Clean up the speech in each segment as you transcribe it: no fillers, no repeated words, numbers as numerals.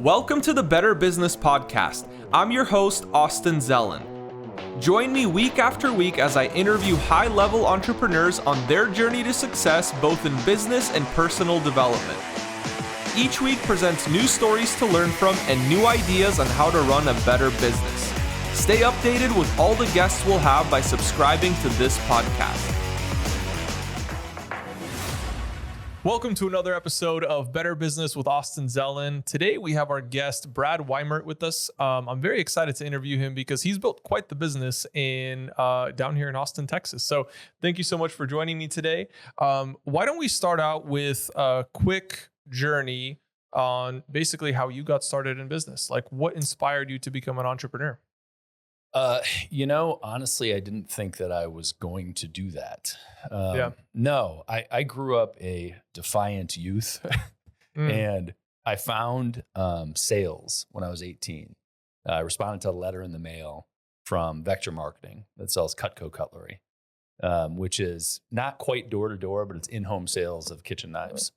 Welcome to the Better Business Podcast. I'm your host, Austin Zelan. Join me week after week as I interview high-level entrepreneurs on their journey to success, both in business and personal development. Each week presents new stories to learn from and new ideas on how to run a better business. Stay updated with all the guests we'll have by subscribing to this podcast. Welcome to another episode of Better Business with Austin Zelan. Today we have our guest, Brad Weimert, with us. I'm very excited to interview him because he's built quite the business down here in Austin, Texas. So thank you so much for joining me today. Why don't we start out with a quick journey on basically how you got started in business? Like, what inspired you to become an entrepreneur? Honestly, I didn't think that I was going to do that. Yeah. No, I grew up a defiant youth and I found sales when I was 18. I responded to a letter in the mail from Vector Marketing that sells Cutco cutlery, which is not quite door to door, but it's in-home sales of kitchen knives.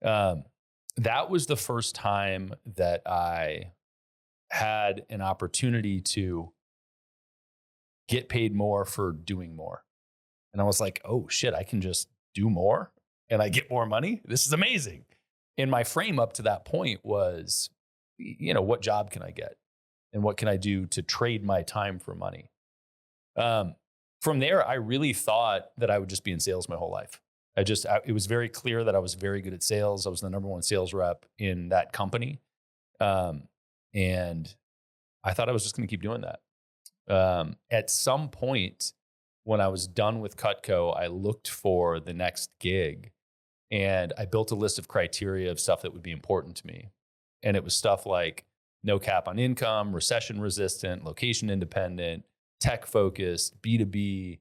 That was the first time that I had an opportunity to get paid more for doing more. And I was like, oh shit, I can just do more and I get more money. This is amazing. And my frame up to that point was, what job can I get? And what can I do to trade my time for money? From there, I really thought that I would just be in sales my whole life. It was very clear that I was very good at sales. I was the number one sales rep in that company. And I thought I was just going to keep doing that. At some point when I was done with Cutco, I looked for the next gig and I built a list of criteria of stuff that would be important to me. And it was stuff like no cap on income, recession resistant, location independent, tech focused, B2B.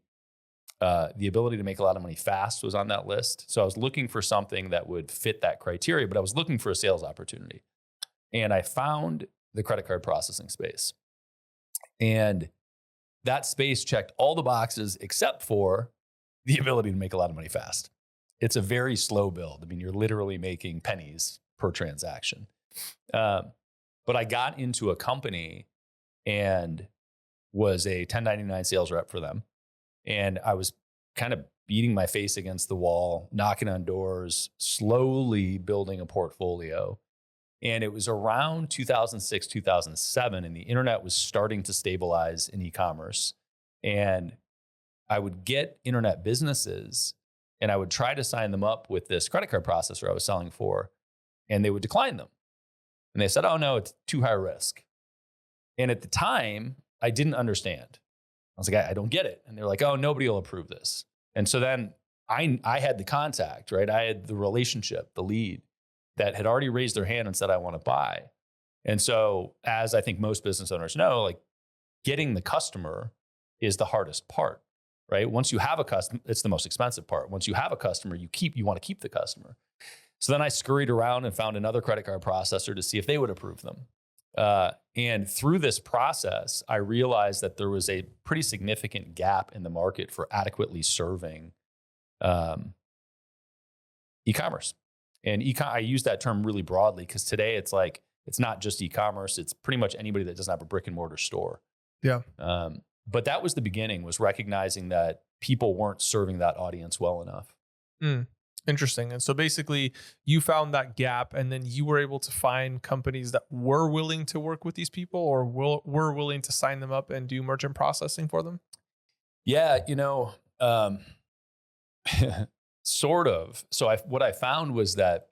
The ability to make a lot of money fast was on that list. So I was looking for something that would fit that criteria, but I was looking for a sales opportunity. And I found the credit card processing space. And that space checked all the boxes except for the ability to make a lot of money fast. It's a very slow build. I mean, you're literally making pennies per transaction. But I got into a company and was a 1099 sales rep for them. And I was kind of beating my face against the wall, knocking on doors, slowly building a portfolio. And it was around 2006, 2007, and the internet was starting to stabilize in e-commerce. And I would get internet businesses and I would try to sign them up with this credit card processor I was selling for, and they would decline them. And they said, oh no, it's too high risk. And at the time, I didn't understand. I was like, I don't get it. And they're like, oh, nobody will approve this. And so then I had the contact, right? I had the relationship, the lead, that had already raised their hand and said, I want to buy. And so, as I think most business owners know, like, getting the customer is the hardest part, right? Once you have a customer, it's the most expensive part. Once you have a customer, you want to keep the customer. So then I scurried around and found another credit card processor to see if they would approve them. And through this process, I realized that there was a pretty significant gap in the market for adequately serving e-commerce. And I use that term really broadly because today it's like, it's not just e-commerce. It's pretty much anybody that doesn't have a brick and mortar store. Yeah. But that was the beginning, was recognizing that people weren't serving that audience well enough. Interesting. And so basically you found that gap and then you were able to find companies that were willing to work with these people or were willing to sign them up and do merchant processing for them? Yeah. Sort of. So what I found was that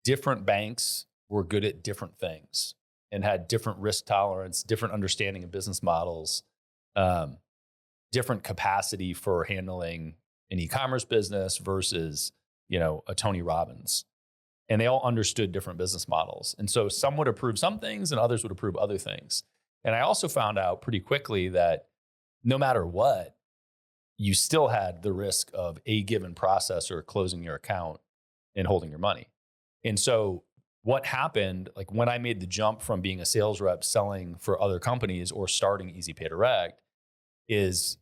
different banks were good at different things and had different risk tolerance, different understanding of business models, different capacity for handling an e-commerce business versus, a Tony Robbins. And they all understood different business models. And so some would approve some things and others would approve other things. And I also found out pretty quickly that no matter what, you still had the risk of a given processor closing your account and holding your money. And so what happened, like when I made the jump from being a sales rep selling for other companies or starting Easy Pay Direct, is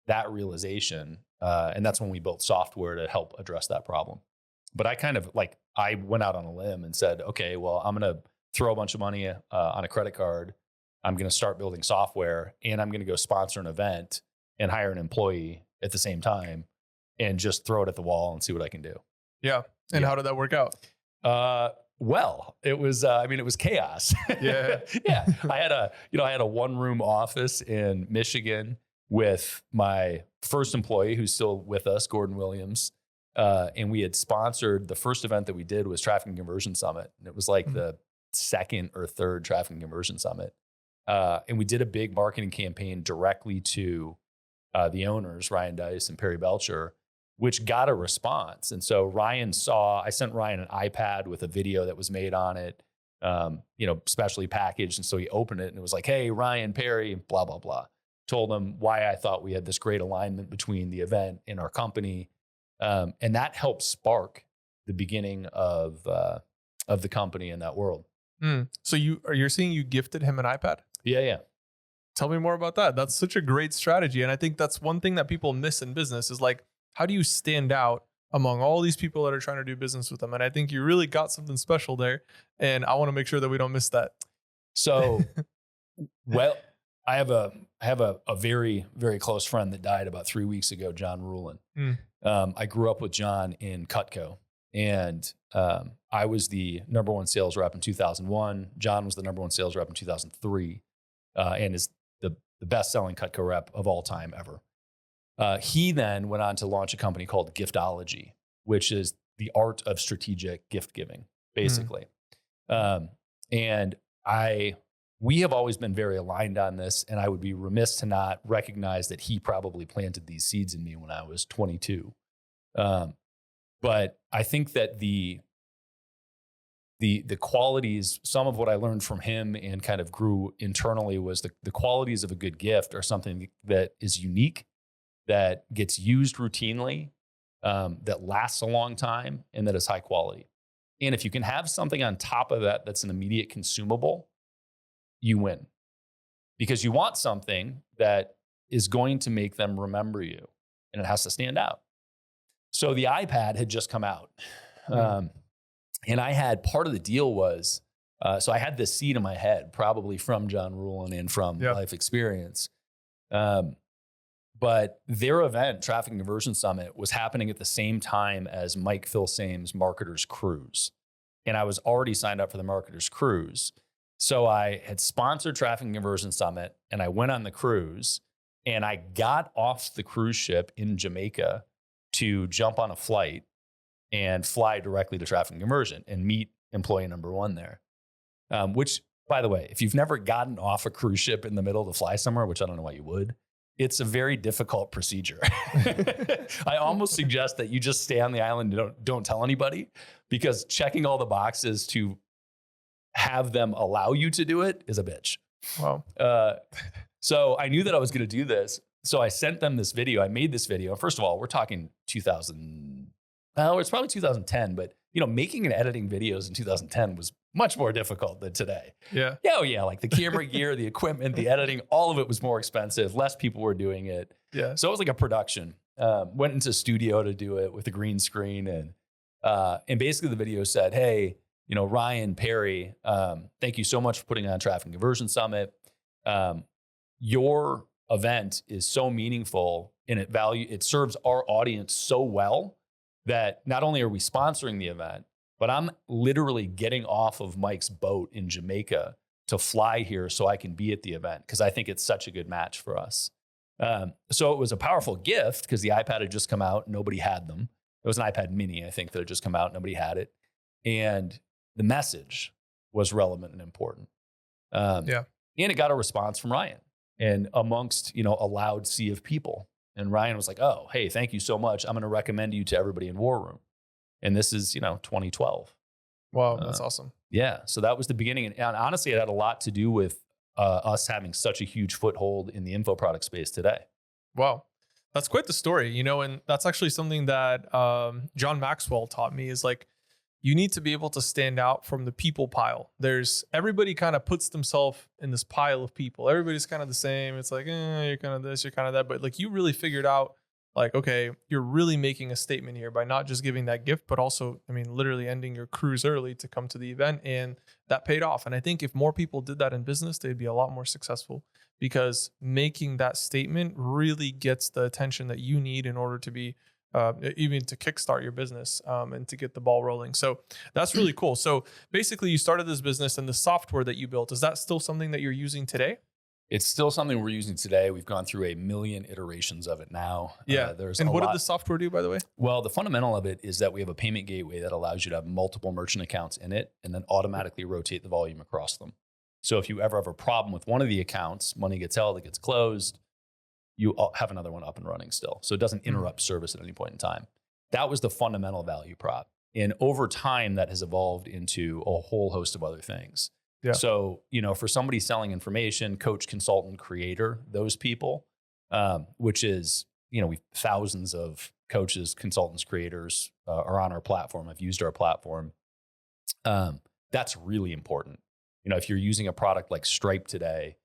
that realization. And that's when we built software to help address that problem. But I kind of like, I went out on a limb and said, okay, well, I'm going to throw a bunch of money on a credit card. I'm going to start building software, and I'm going to go sponsor an event and hire an employee at the same time and just throw it at the wall and see what I can do. Yeah. And how did that work out? Well, it was, it was chaos. Yeah. Yeah. I had a 1-room office in Michigan with my first employee who's still with us, Gordon Williams. And we had sponsored the first event that we did was Traffic and Conversion Summit. And it was like the second or third Traffic and Conversion Summit. And we did a big marketing campaign directly to the owners, Ryan Dice and Perry Belcher, which got a response. And so I sent Ryan an iPad with a video that was made on it, specially packaged. And so he opened it and it was like, hey, Ryan, Perry, blah, blah, blah. Told him why I thought we had this great alignment between the event and our company. And that helped spark the beginning of the company in that world. So you're saying you gifted him an iPad? Yeah. Tell me more about that. That's such a great strategy. And I think that's one thing that people miss in business is like, how do you stand out among all these people that are trying to do business with them? And I think you really got something special there. And I want to make sure that we don't miss that. So, well, I have a very, very close friend that died about 3 weeks ago, John Rulin. I grew up with John in Cutco, and I was the number 1 sales rep in 2001. John was the number 1 sales rep in 2003, and is the best-selling Cutco rep of all time ever. He then went on to launch a company called Giftology, which is the art of strategic gift giving, basically. And we have always been very aligned on this, and I would be remiss to not recognize that he probably planted these seeds in me when I was 22. But I think that the qualities, some of what I learned from him and kind of grew internally was the qualities of a good gift are something that is unique, that gets used routinely, that lasts a long time, and that is high quality. And if you can have something on top of that that's an immediate consumable, you win. Because you want something that is going to make them remember you, and it has to stand out. So the iPad had just come out. And I had, part of the deal was, so I had this seed in my head, probably from John Rulin and from life experience. But their event, Traffic and Conversion Summit, was happening at the same time as Mike Filsame's Marketers Cruise. And I was already signed up for the Marketers Cruise. So I had sponsored Traffic and Conversion Summit, and I went on the cruise, and I got off the cruise ship in Jamaica to jump on a flight and fly directly to Traffic and Conversion and meet employee number 1 there. Which, by the way, if you've never gotten off a cruise ship in the middle to fly somewhere, which I don't know why you would, it's a very difficult procedure. I almost suggest that you just stay on the island and don't tell anybody, because checking all the boxes to have them allow you to do it is a bitch. Wow. So I knew that I was going to do this. So I sent them this video. I made this video. First of all, we're talking 2000. It's probably 2010, but making and editing videos in 2010 was much more difficult than today. Yeah. Yeah. Oh yeah. Like the camera gear, the equipment, the editing, all of it was more expensive. Less people were doing it. Yeah. So it was like a production. Went into studio to do it with a green screen. And basically the video said, hey, Ryan, Perry, thank you so much for putting on Traffic and Conversion Summit. Your event is so meaningful, and it serves our audience so well that not only are we sponsoring the event, but I'm literally getting off of Mike's boat in Jamaica to fly here so I can be at the event, because I think it's such a good match for us. So it was a powerful gift because the iPad had just come out. Nobody had them. It was an iPad mini, I think, that had just come out. Nobody had it. And the message was relevant and important. And it got a response from Ryan, and amongst, a loud sea of people. And Ryan was like, oh, hey, thank you so much. I'm going to recommend you to everybody in War Room. And this is, 2012. Wow, that's awesome. Yeah. So that was the beginning. And honestly, it had a lot to do with us having such a huge foothold in the info product space today. Wow. That's quite the story, and that's actually something that John Maxwell taught me is like, you need to be able to stand out from the people pile. Everybody kind of puts themselves in this pile of people. Everybody's kind of the same. It's like, you're kind of this, you're kind of that. But like you really figured out like, okay, you're really making a statement here by not just giving that gift, but also, I mean, literally ending your cruise early to come to the event. And that paid off. And I think if more people did that in business, they'd be a lot more successful, because making that statement really gets the attention that you need in order to be even to kickstart your business and to get the ball rolling. So that's really cool. So basically you started this business, and the software that you built, is that still something that you're using today? It's still something we're using today. We've gone through a million iterations of it now. Yeah. And what did the software do, by the way? Well, the fundamental of it is that we have a payment gateway that allows you to have multiple merchant accounts in it and then automatically rotate the volume across them. So if you ever have a problem with one of the accounts, money gets held, it gets closed, you have another one up and running still. So it doesn't interrupt service at any point in time. That was the fundamental value prop. And over time, that has evolved into a whole host of other things. Yeah. So, for somebody selling information, coach, consultant, creator, those people, which is, we've thousands of coaches, consultants, creators are on our platform. I've used our platform. That's really important. If you're using a product like Stripe today,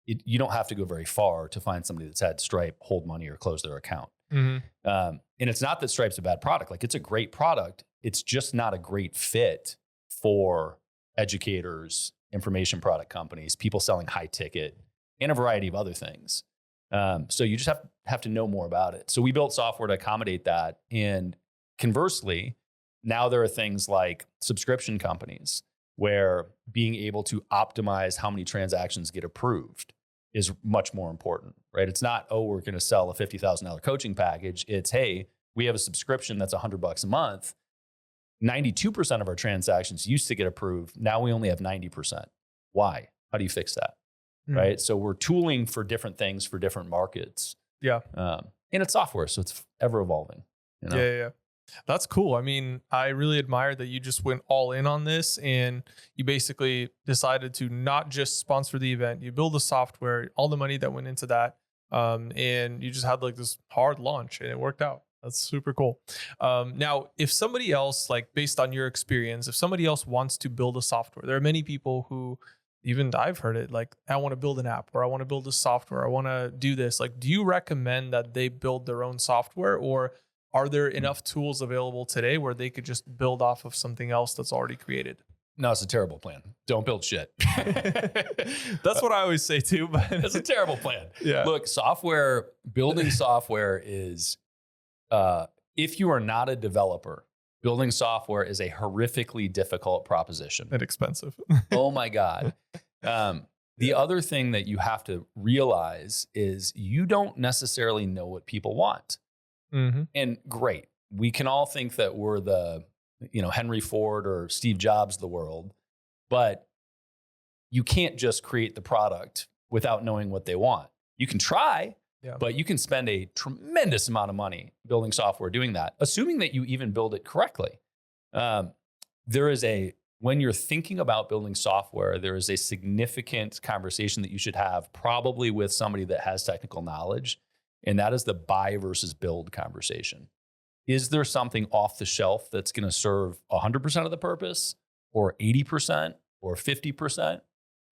you don't have to go very far to find somebody that's had Stripe hold money or close their account. Mm-hmm. And it's not that Stripe's a bad product. Like, it's a great product. It's just not a great fit for educators, information product companies, people selling high ticket, and a variety of other things. So you just have to know more about it. So we built software to accommodate that. And conversely, now there are things like subscription companies where being able to optimize how many transactions get approved is much more important, right? It's not, we're going to sell a $50,000 coaching package. It's, hey, we have a subscription that's $100 a month. 92% of our transactions used to get approved. Now we only have 90%. Why? How do you fix that? Right? So we're tooling for different things for different markets. Yeah. And it's software, so it's ever evolving. Yeah. That's cool. I mean, I really admire that you just went all in on this, and you basically decided to not just sponsor the event. You build the software, all the money that went into that, and you just had like this hard launch, and it worked out. That's super cool. Now, if somebody else, like based on your experience, if somebody else wants to build a software, there are many people who, even I've heard it, like, I want to build an app, or I want to build a software, I want to do this. Like, do you recommend that they build their own software, or are there enough tools available today where they could just build off of something else that's already created? No, it's a terrible plan. Don't build shit. That's what I always say too, but it's a terrible plan. Yeah. Look, building software is, if you are not a developer, building software is a horrifically difficult proposition. And expensive. Oh my God. The other thing that you have to realize is you don't necessarily know what people want. Mm-hmm. And great, we can all think that we're the, Henry Ford or Steve Jobs of the world, but you can't just create the product without knowing what they want. You can try, but you can spend a tremendous amount of money building software doing that, assuming that you even build it correctly. When you're thinking about building software, there is a significant conversation that you should have, probably with somebody that has technical knowledge. And that is the buy versus build conversation. Is there something off the shelf that's going to serve 100% of the purpose, or 80%, or 50%?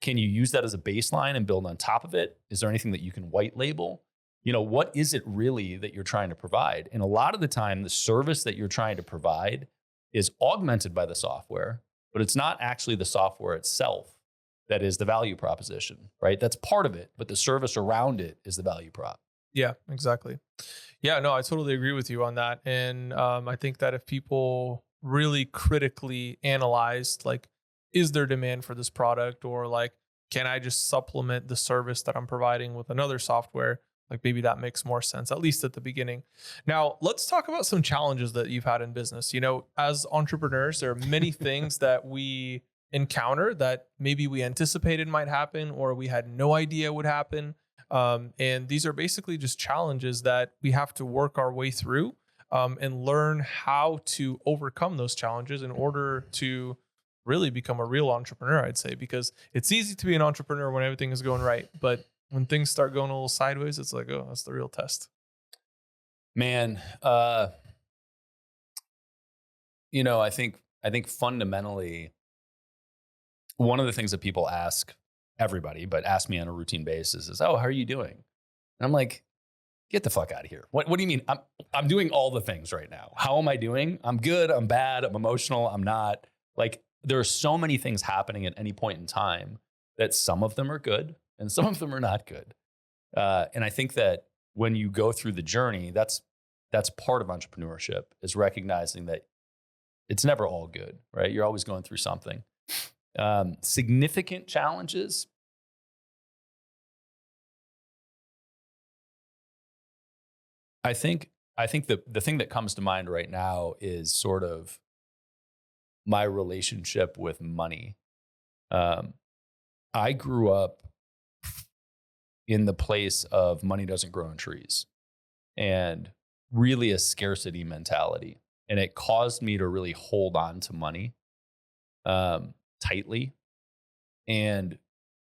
Can you use that as a baseline and build on top of it? Is there anything that you can white label? What is it really that you're trying to provide? And a lot of the time, the service that you're trying to provide is augmented by the software, but it's not actually the software itself that is the value proposition, right? That's part of it, but the service around it is the value prop. Yeah, exactly. Yeah, no, I totally agree with you on that. And I think that if people really critically analyzed, like, is there demand for this product, or like, can I just supplement the service that I'm providing with another software? Like, maybe that makes more sense, at least at the beginning. Now, let's talk about some challenges that you've had in business. As entrepreneurs, there are many things that we encounter that maybe we anticipated might happen, or we had no idea would happen. And these are basically just challenges that we have to work our way through and learn how to overcome those challenges in order to really become a real entrepreneur, I'd say, because it's easy to be an entrepreneur when everything is going right. But when things start going a little sideways, it's like, oh, that's the real test. Man, I think fundamentally, one of the things that people ask everybody, but ask me on a routine basis, is, oh, how are you doing? And I'm like, get the fuck out of here. What do you mean? I'm doing all the things right now. How am I doing? I'm good. I'm bad. I'm emotional. I'm not. Like, there are so many things happening at any point in time that some of them are good and some of them are not good. And I think that when you go through the journey, that's part of entrepreneurship, is recognizing that it's never all good, right? You're always going through something. Significant challenges. I think the thing that comes to mind right now is sort of my relationship with money. I grew up in the place of money doesn't grow on trees, and really a scarcity mentality. And it caused me to really hold on to money tightly. And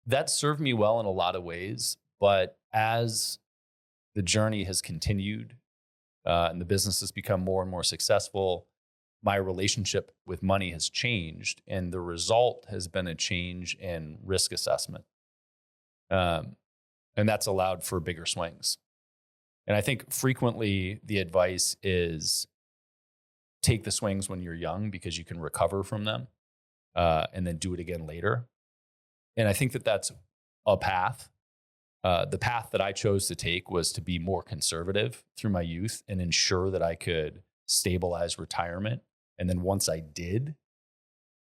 that served me well in a lot of ways. But as the journey has continued and the business has become more and more successful, my relationship with money has changed. And the result has been a change in risk assessment. And that's allowed for bigger swings. And I think frequently the advice is take the swings when you're young because you can recover from them and then do it again later. And I think that that's a path. The path that I chose to take was to be more conservative through my youth and ensure that I could stabilize retirement. And then once I did,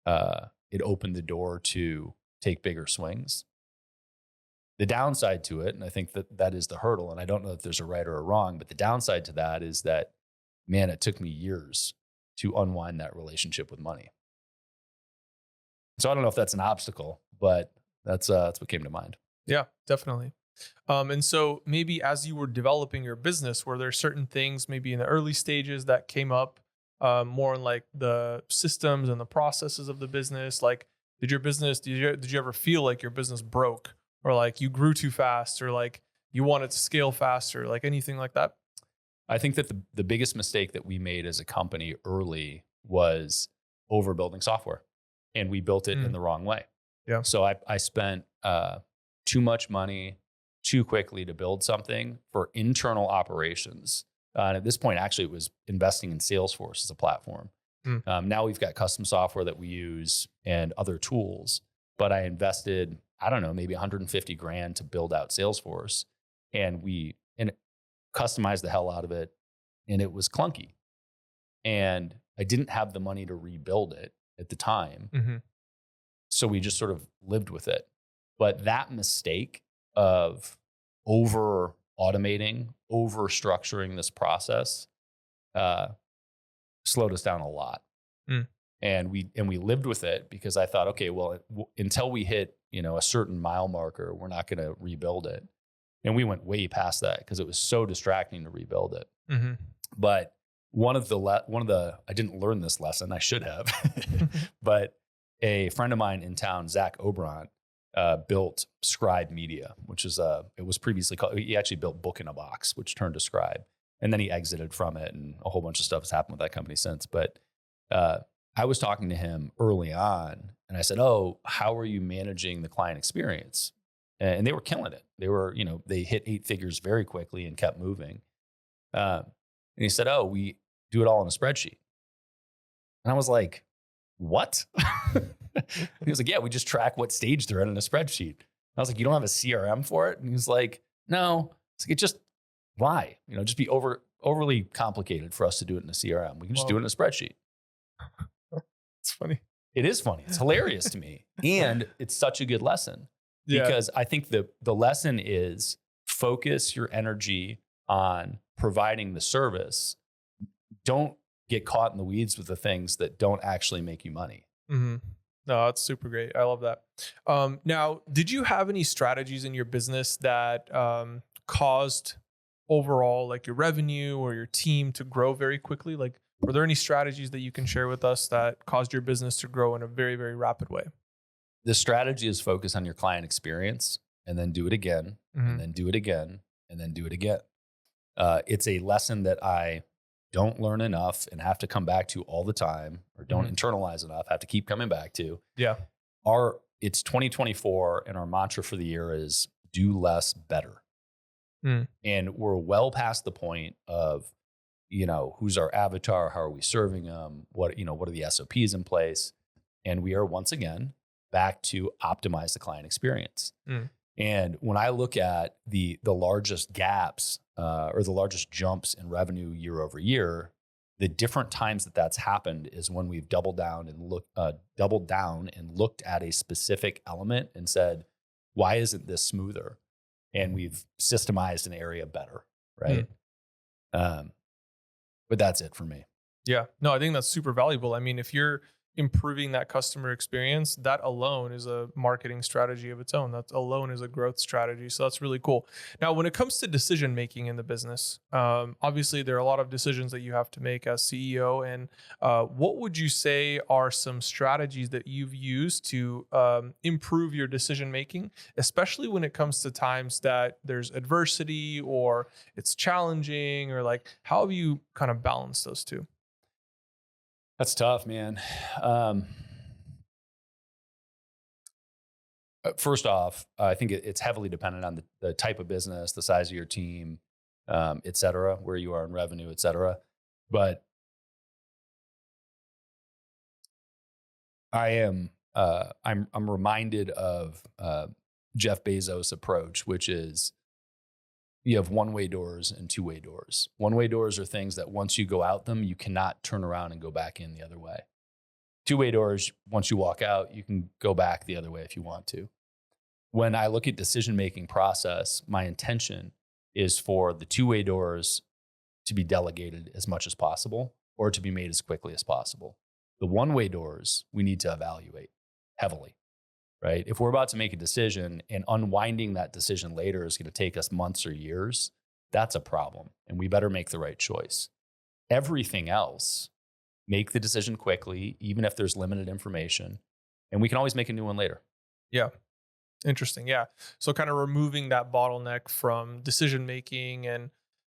it opened the door to take bigger swings. The downside to it, and I think that is the hurdle, and I don't know if there's a right or a wrong, but the downside to that is that, man, it took me years to unwind that relationship with money. So I don't know if that's an obstacle, but that's what came to mind. Yeah, definitely. And so maybe as you were developing your business, were there certain things maybe in the early stages that came up more in like the systems and the processes of the business? Like, did you ever feel like your business broke, or like you grew too fast, or like you wanted to scale faster, like anything like that? I think that the biggest mistake that we made as a company early was overbuilding software, and we built it in the wrong way. Yeah. So I spent too much money too quickly to build something for internal operations. And at this point, actually, it was investing in Salesforce as a platform. Now we've got custom software that we use and other tools, but I invested, I don't know, maybe 150 grand to build out Salesforce, and customized the hell out of it, and it was clunky. And I didn't have the money to rebuild it at the time. Mm-hmm. So we just sort of lived with it. But that mistake of over automating, over structuring this process slowed us down a lot. And we lived with it because I thought, okay, well, until we hit, a certain mile marker, we're not going to rebuild it. And we went way past that because it was so distracting to rebuild it. Mm-hmm. But one of the I didn't learn this lesson. I should have, but a friend of mine in town, Zach Obrant, built Scribe Media, which is it was previously called. He actually built Book in a Box, which turned to Scribe, and then he exited from it, and a whole bunch of stuff has happened with that company since. But I was talking to him early on, and I said, "Oh, how are you managing the client experience?" And they were killing it. They were, they hit 8 figures very quickly and kept moving. And he said, "Oh, we do it all in a spreadsheet." And I was like, "What?" He was like, "Yeah, we just track what stage they're in a spreadsheet." I was like, "You don't have a CRM for it?" And he was like, "No." It's like, why? Just be overly complicated for us to do it in a CRM. We can just do it in a spreadsheet. It's funny. It is funny. It's hilarious to me. And it's such a good lesson because I think the lesson is focus your energy on providing the service. Don't get caught in the weeds with the things that don't actually make you money. Mm-hmm. No, that's super great. I love that. Now, did you have any strategies in your business that caused overall like your revenue or your team to grow very quickly? Like, were there any strategies that you can share with us that caused your business to grow in a very, very rapid way? The strategy is focus on your client experience and then do it again, and then do it again, and then do it again. It's a lesson that I don't learn enough and have to come back to all the time, or don't internalize enough, have to keep coming back to. Yeah. It's 2024, and our mantra for the year is do less better. Mm. And we're well past the point of, who's our avatar? How are we serving them? What are the SOPs in place? And we are once again back to optimize the client experience. Mm. And when I look at the largest gaps or the largest jumps in revenue year over year, the different times that that's happened is when we've doubled down and looked at a specific element and said, why isn't this smoother? And we've systemized an area better, right? But that's it for me. Yeah, no, I think that's super valuable. I mean, if you're improving that customer experience, that alone is a marketing strategy of its own. That alone is a growth strategy. So that's really cool. Now, when it comes to decision making in the business, obviously there are a lot of decisions that you have to make as CEO. And what would you say are some strategies that you've used to improve your decision making, especially when it comes to times that there's adversity or it's challenging, or like how have you kind of balanced those two? That's tough, man. First off, I think it's heavily dependent on the type of business, the size of your team, et cetera, where you are in revenue, et cetera. But I'm reminded of Jeff Bezos' approach, which is you have one-way doors and two-way doors. One-way doors are things that once you go out them, you cannot turn around and go back in the other way. Two-way doors, once you walk out, you can go back the other way if you want to. When I look at decision-making process, my intention is for the two-way doors to be delegated as much as possible or to be made as quickly as possible. The one-way doors, we need to evaluate heavily. Right? If we're about to make a decision and unwinding that decision later is going to take us months or years, that's a problem. And we better make the right choice. Everything else, make the decision quickly, even if there's limited information, and we can always make a new one later. Yeah. Interesting. Yeah. So kind of removing that bottleneck from decision making. And,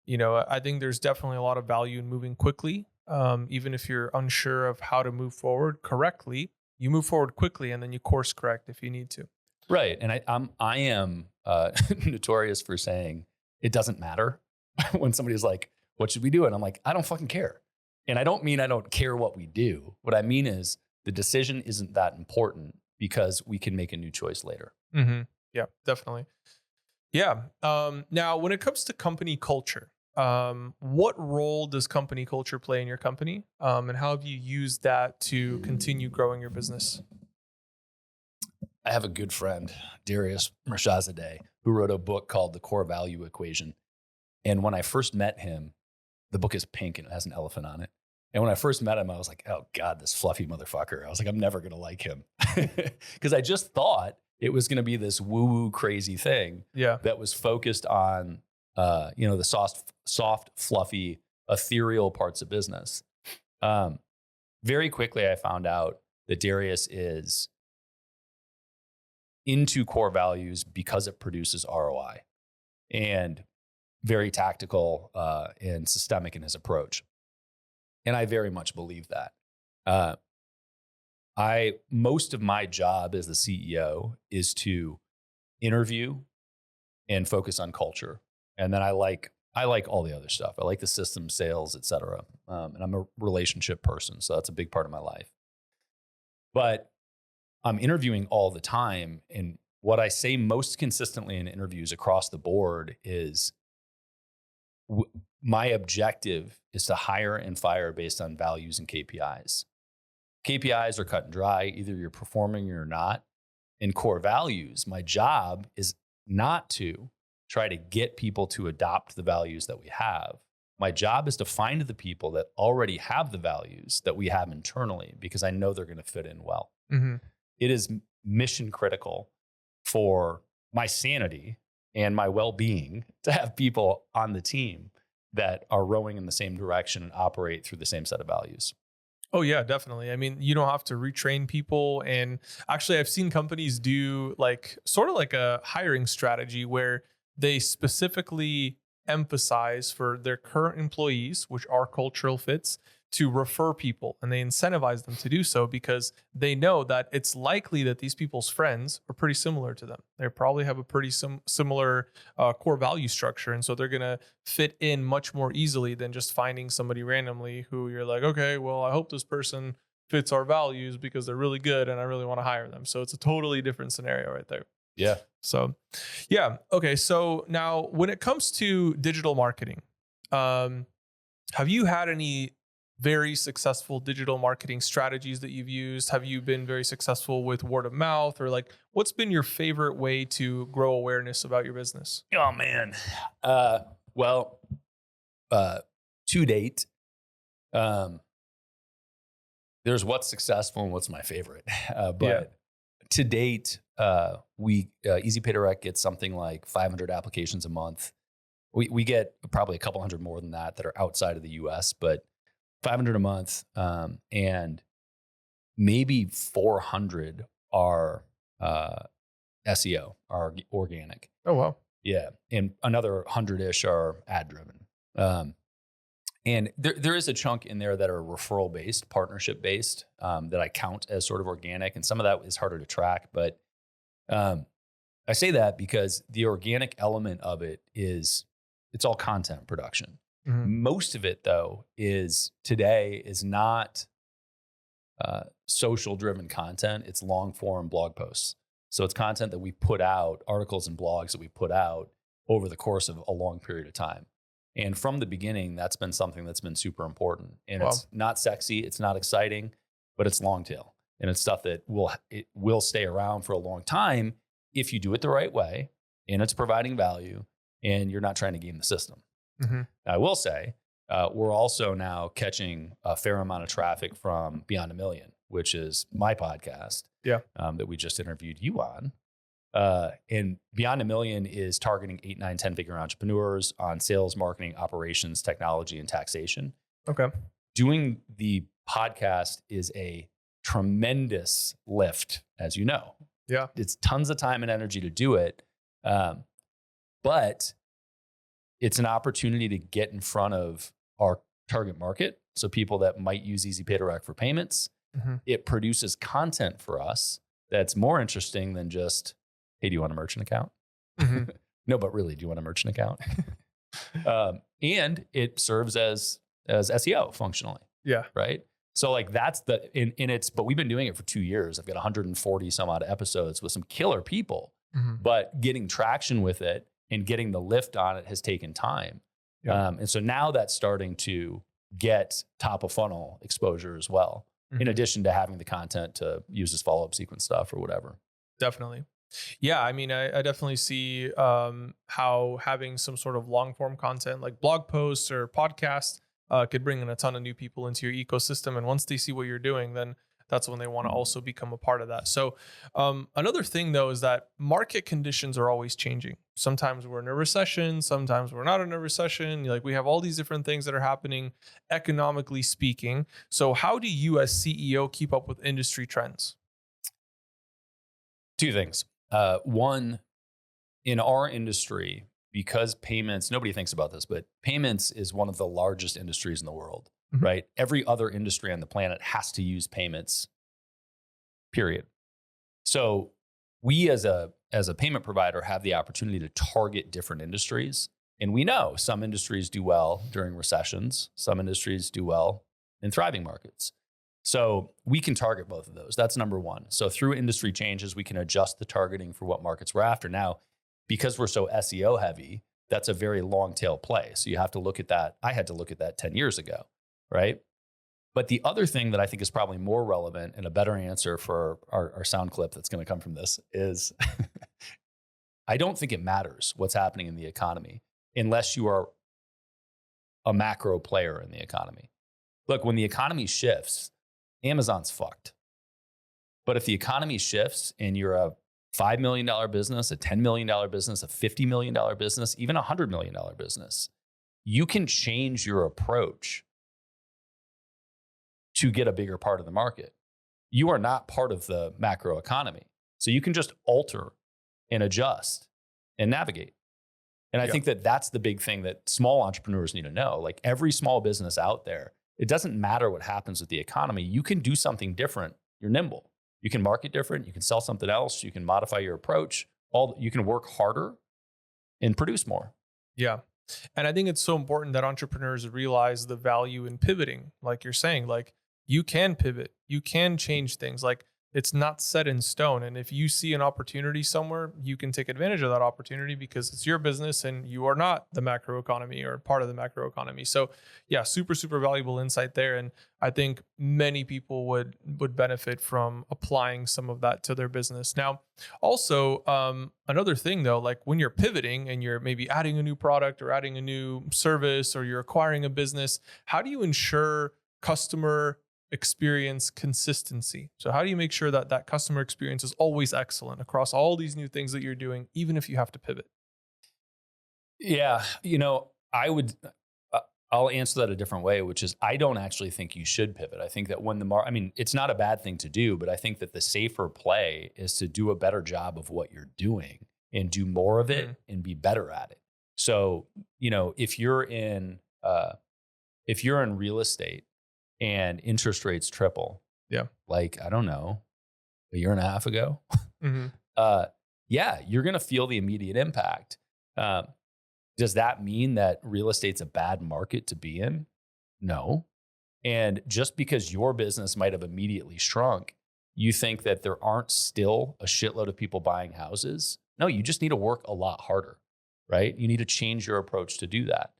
I think there's definitely a lot of value in moving quickly. Even if you're unsure of how to move forward correctly, you move forward quickly and then you course correct if you need to. Right. And I am notorious for saying it doesn't matter when somebody's like, what should we do? And I'm like, I don't fucking care. And I don't mean I don't care what we do. What I mean is the decision isn't that important because we can make a new choice later. Mm-hmm. Yeah, definitely. Yeah. Now, when it comes to company culture, what role does company culture play in your company? And how have you used that to continue growing your business? I have a good friend, Darius Mirshahzadeh, who wrote a book called The Core Value Equation. And when I first met him, the book is pink and it has an elephant on it. And when I first met him, I was like, oh God, this fluffy motherfucker. I was like, I'm never going to like him. Because I just thought it was going to be this woo-woo crazy thing that was focused on the soft, fluffy, ethereal parts of business. Very quickly, I found out that Darius is into core values because it produces ROI, and very tactical and systemic in his approach. And I very much believe that. Most of my job as the CEO is to interview and focus on culture. And then I like all the other stuff. I like the system, sales, et cetera. And I'm a relationship person, so that's a big part of my life. But I'm interviewing all the time. And what I say most consistently in interviews across the board is my objective is to hire and fire based on values and KPIs. KPIs are cut and dry. Either you're performing or you're not. In core values, my job is not to try to get people to adopt the values that we have. My job is to find the people that already have the values that we have internally, because I know they're going to fit in well. Mm-hmm. It is mission critical for my sanity and my well-being to have people on the team that are rowing in the same direction and operate through the same set of values. Oh yeah, definitely. I mean, you don't have to retrain people. And actually I've seen companies do like sort of like a hiring strategy where they specifically emphasize for their current employees, which are cultural fits, to refer people, and they incentivize them to do so because they know that it's likely that these people's friends are pretty similar to them. They probably have a pretty similar core value structure. And so they're going to fit in much more easily than just finding somebody randomly who you're like, okay, well, I hope this person fits our values because they're really good and I really want to hire them. So it's a totally different scenario right there. Yeah. So, yeah. Okay. So now when it comes to digital marketing, have you had any very successful digital marketing strategies that you've used? Have you been very successful with word of mouth, or like what's been your favorite way to grow awareness about your business? Oh man. Well, to date, there's what's successful and what's my favorite. But to date, Easy Pay Direct gets something like 500 applications a month. We get probably a couple hundred more than that are outside of the US, but 500 a month. And maybe 400 are SEO, are organic. Oh, wow. Yeah. And another 100-ish are ad driven. And there is a chunk in there that are referral based, partnership based, that I count as sort of organic. And some of that is harder to track. But I say that because the organic element of it it's all content production. Mm-hmm. Most of it, though, is not social driven content. It's long form blog posts. So it's content that we put out, articles and blogs that we put out over the course of a long period of time. And from the beginning, that's been something that's been super important. And It's not sexy, it's not exciting, but it's long tail. And it's stuff that will stay around for a long time if you do it the right way and it's providing value and you're not trying to game the system. Mm-hmm. I will say, we're also now catching a fair amount of traffic from Beyond a Million, which is my podcast that we just interviewed you on. And Beyond a Million is targeting 8, 9, 10-figure entrepreneurs on sales, marketing, operations, technology, and taxation. Okay. Doing the podcast is a tremendous lift, as you know. Yeah. It's tons of time and energy to do it. But it's an opportunity to get in front of our target market. So people that might use Easy Pay Direct for payments. Mm-hmm. It produces content for us that's more interesting than just, hey, do you want a merchant account? Mm-hmm. No, but really, do you want a merchant account? And it serves as SEO functionally. Yeah. Right. So like that's but we've been doing it for 2 years. I've got 140 some odd episodes with some killer people, mm-hmm. but getting traction with it and getting the lift on it has taken time. Yeah. And so now that's starting to get top of funnel exposure as well, mm-hmm. in addition to having the content to use as follow-up sequence stuff or whatever. Definitely. Yeah. I mean, I definitely see how having some sort of long form content like blog posts or podcasts could bring in a ton of new people into your ecosystem. And once they see what you're doing, then that's when they want to also become a part of that. So another thing, though, is that market conditions are always changing. Sometimes we're in a recession. Sometimes we're not in a recession. Like we have all these different things that are happening economically speaking. So how do you as CEO keep up with industry trends? 2 things. One, in our industry, because payments, nobody thinks about this, but payments is one of the largest industries in the world, mm-hmm. right? Every other industry on the planet has to use payments, period. So we as a payment provider have the opportunity to target different industries. And we know some industries do well during recessions. Some industries do well in thriving markets. So we can target both of those. That's number one. So through industry changes, we can adjust the targeting for what markets we're after. Now, because we're so SEO heavy, that's a very long tail play. So you have to look at that. I had to look at that 10 years ago, right? But the other thing that I think is probably more relevant and a better answer for our sound clip that's going to come from this is I don't think it matters what's happening in the economy unless you are a macro player in the economy. Look, when the economy shifts, Amazon's fucked. But if the economy shifts and you're a $5 million business, a $10 million business, a $50 million business, even a $100 million business, you can change your approach to get a bigger part of the market. You are not part of the macro economy. So you can just alter and adjust and navigate. And I think that that's the big thing that small entrepreneurs need to know. Like every small business out there it doesn't matter what happens with the economy. You can do something different. You're nimble. You can market different. You can sell something else. You can modify your approach. You can work harder and produce more. Yeah. And I think it's so important that entrepreneurs realize the value in pivoting. Like you're saying, like you can pivot, you can change things. Like it's not set in stone. And if you see an opportunity somewhere, you can take advantage of that opportunity because it's your business and you are not the macro economy or part of the macro economy. So yeah, super, super valuable insight there. And I think many people would benefit from applying some of that to their business. Now, also, another thing though, like when you're pivoting and you're maybe adding a new product or adding a new service or you're acquiring a business, how do you ensure customer experience consistency? So how do you make sure that that customer experience is always excellent across all these new things that you're doing, even if you have to pivot? Yeah. I'll answer that a different way, which is I don't actually think you should pivot. I think that when it's not a bad thing to do, but I think that the safer play is to do a better job of what you're doing and do more of it and be better at it. So, if you're in real estate and interest rates triple, like, I don't know, a year and a half ago, you're going to feel the immediate impact. Does that mean that real estate's a bad market to be in? No. And just because your business might have immediately shrunk, you think that there aren't still a shitload of people buying houses? No, you just need to work a lot harder, right? You need to change your approach to do that.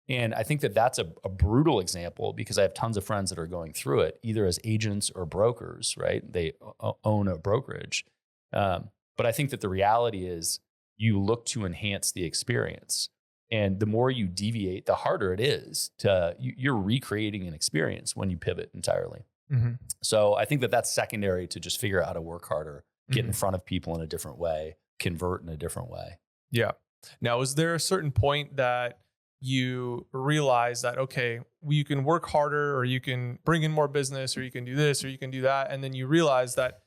And I think that that's a brutal example because I have tons of friends that are going through it, either as agents or brokers, right? They own a brokerage. But I think that the reality is you look to enhance the experience. And the more you deviate, the harder it is you're recreating an experience when you pivot entirely. So I think that that's secondary to just figure out how to work harder, get in front of people in a different way, convert in a different way. Yeah. Now, is there a certain point that you realize that, okay, you can work harder or you can bring in more business or you can do this or you can do that. And then you realize that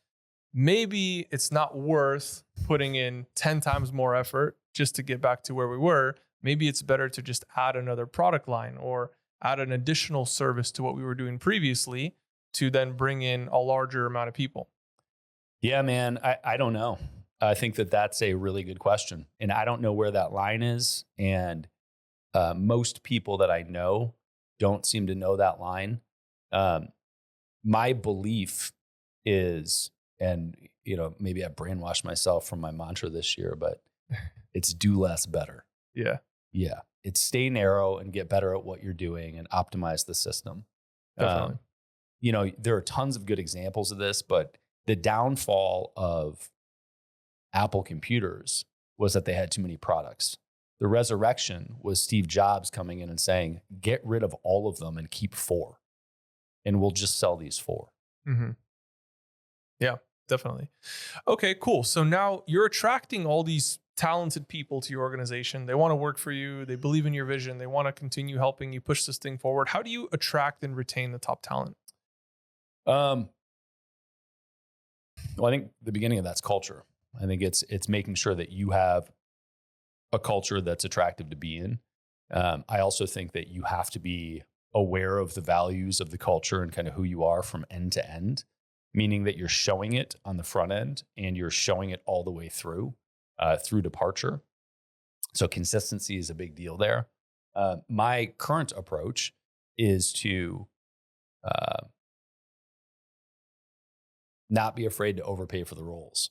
maybe it's not worth putting in 10 times more effort just to get back to where we were. Maybe it's better to just add another product line or add an additional service to what we were doing previously to then bring in a larger amount of people. Yeah, man, I don't know. I think that that's a really good question. And I don't know where that line is. And most people that I know don't seem to know that line. My belief is, and maybe I brainwashed myself from my mantra this year, but it's do less better. Yeah. Yeah. It's stay narrow and get better at what you're doing and optimize the system. Definitely. There are tons of good examples of this, but the downfall of Apple computers was that they had too many products. The resurrection was Steve Jobs coming in and saying, get rid of all of them and keep 4. And we'll just sell these 4. Yeah, definitely. Okay, cool. So now you're attracting all these talented people to your organization. They want to work for you. They believe in your vision. They want to continue helping you push this thing forward. How do you attract and retain the top talent? Well, I think the beginning of that's culture. I think it's making sure that you have a culture that's attractive to be in. I also think that you have to be aware of the values of the culture and kind of who you are from end to end, meaning that you're showing it on the front end and you're showing it all the way through departure. So consistency is a big deal there. My current approach is to not be afraid to overpay for the roles.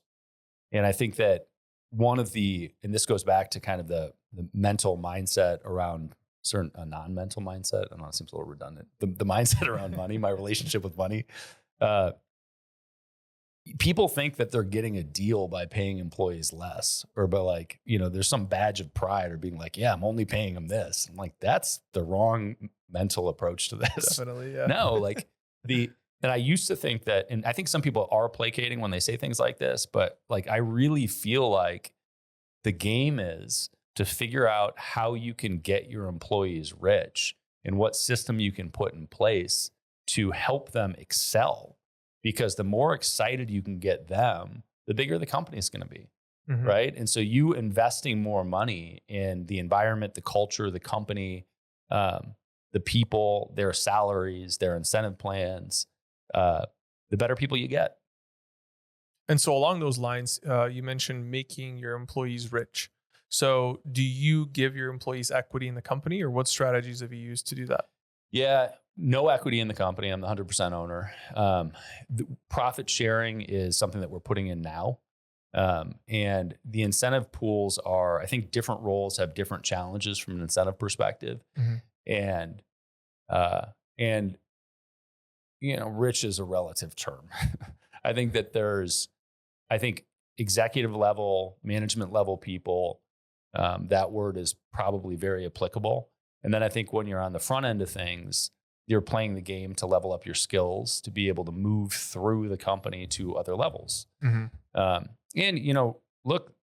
And I think that and this goes back to kind of the mental mindset around a non-mental mindset. I don't know, it seems a little redundant. The mindset around money, my relationship with money. People think that they're getting a deal by paying employees less, or by there's some badge of pride or being like, yeah, I'm only paying them this. I'm like, that's the wrong mental approach to this. Definitely, yeah. No, and I used to think that, and I think some people are placating when they say things like this, but I really feel like the game is to figure out how you can get your employees rich and what system you can put in place to help them excel. Because the more excited you can get them, the bigger the company is going to be, right? And so you investing more money in the environment, the culture, the company, the people, their salaries, their incentive plans, the better people you get. And so along those lines, you mentioned making your employees rich. So do you give your employees equity in the company, or what strategies have you used to do that? Yeah, no equity in the company. I'm the 100% owner. The profit sharing is something that we're putting in now. And the incentive pools are, I think different roles have different challenges from an incentive perspective. And, and, rich is a relative term. I think that I think executive level, management level people, that word is probably very applicable. And then I think when you're on the front end of things, you're playing the game to level up your skills to be able to move through the company to other levels. And, look,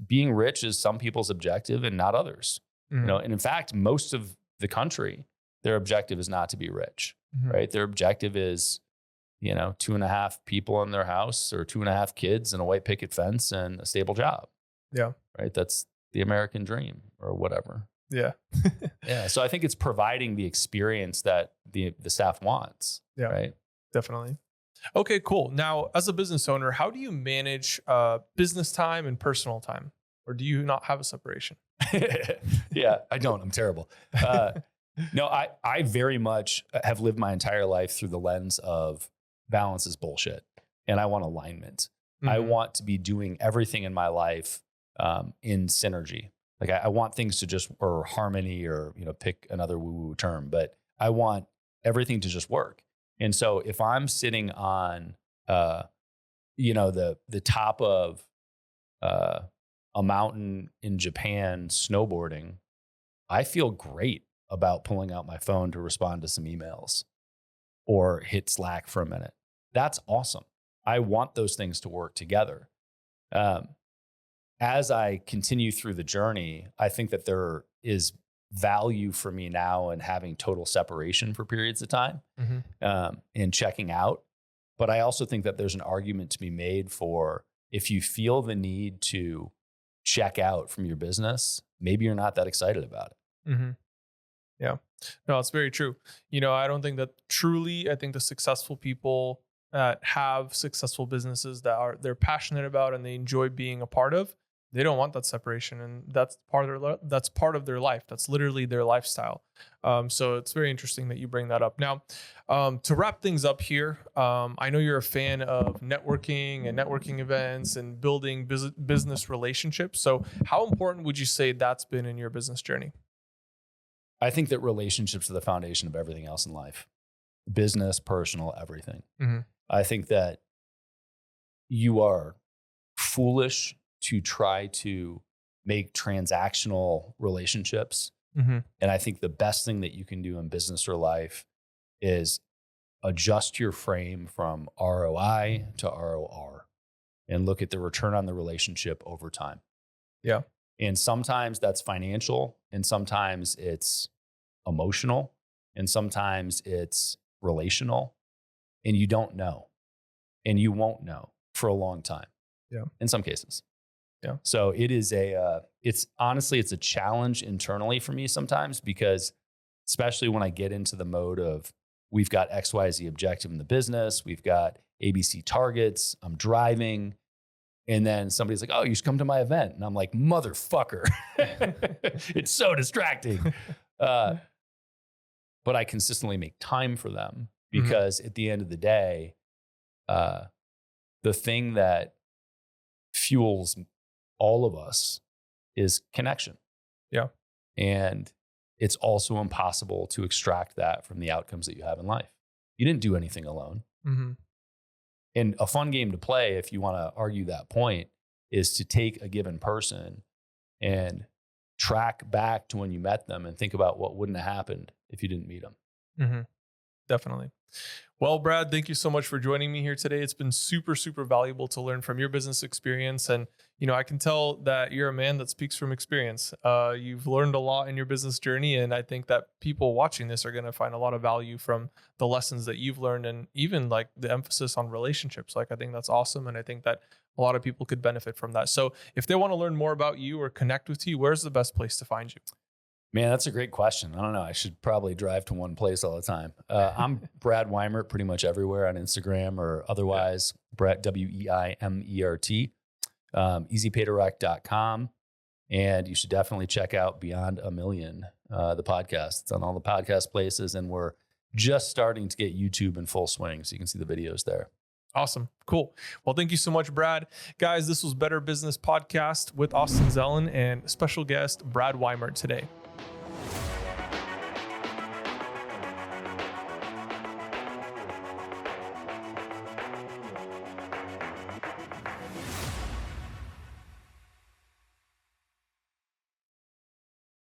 being rich is some people's objective and not others. And in fact, most of the country, their objective is not to be rich, right? Their objective is, 2.5 people in their house or 2.5 kids and a white picket fence and a stable job. Yeah. Right. That's the American dream or whatever. Yeah. Yeah. So I think it's providing the experience that the staff wants. Yeah. Right. Definitely. Okay, cool. Now, as a business owner, how do you manage business time and personal time? Or do you not have a separation? Yeah, I don't. I'm terrible. No, I very much have lived my entire life through the lens of balance is bullshit. And I want alignment. I want to be doing everything in my life in synergy. Like I want things to just, or harmony, or, pick another woo-woo term, but I want everything to just work. And so if I'm sitting on, the top of a mountain in Japan snowboarding, I feel great about pulling out my phone to respond to some emails or hit Slack for a minute. That's awesome. I want those things to work together. As I continue through the journey, I think that there is value for me now in having total separation for periods of time and checking out. But I also think that there's an argument to be made for if you feel the need to check out from your business, maybe you're not that excited about it. Yeah, no, it's very true. I don't think that I think the successful people that have successful businesses that they're passionate about and they enjoy being a part of, they don't want that separation, and that's part of their life. That's literally their lifestyle. So it's very interesting that you bring that up. Now, to wrap things up here, I know you're a fan of networking and networking events and building business relationships. So how important would you say that's been in your business journey? I think that relationships are the foundation of everything else in life, business, personal, everything. I think that you are foolish to try to make transactional relationships. And I think the best thing that you can do in business or life is adjust your frame from ROI to ROR and look at the return on the relationship over time. Yeah. And sometimes that's financial, and sometimes it's emotional, and sometimes it's relational, and you don't know, and you won't know for a long time. Yeah. In some cases. Yeah. So it is it's a challenge internally for me sometimes, because especially when I get into the mode of we've got XYZ objective in the business, we've got ABC targets, I'm driving, and then somebody's like, oh, you should come to my event. And I'm like, motherfucker, it's so distracting. But I consistently make time for them because at the end of the day, the thing that fuels all of us is connection. Yeah. And it's also impossible to extract that from the outcomes that you have in life. You didn't do anything alone. And a fun game to play, if you want to argue that point, is to take a given person and track back to when you met them and think about what wouldn't have happened if you didn't meet them. Definitely. Well, Brad, thank you so much for joining me here today. It's been super, super valuable to learn from your business experience. And, I can tell that you're a man that speaks from experience. You've learned a lot in your business journey. And I think that people watching this are going to find a lot of value from the lessons that you've learned, and even like the emphasis on relationships. Like, I think that's awesome. And I think that a lot of people could benefit from that. So if they want to learn more about you or connect with you, where's the best place to find you? Man, that's a great question. I don't know. I should probably drive to one place all the time. I'm Brad Weimert pretty much everywhere on Instagram or otherwise. Brad, Weimert. Easypaydirect.com. And you should definitely check out Beyond a Million, the podcast. It's on all the podcast places. And we're just starting to get YouTube in full swing. So you can see the videos there. Awesome. Cool. Well, thank you so much, Brad. Guys, this was Better Business Podcast with Austin Zelan and special guest Brad Weimert today.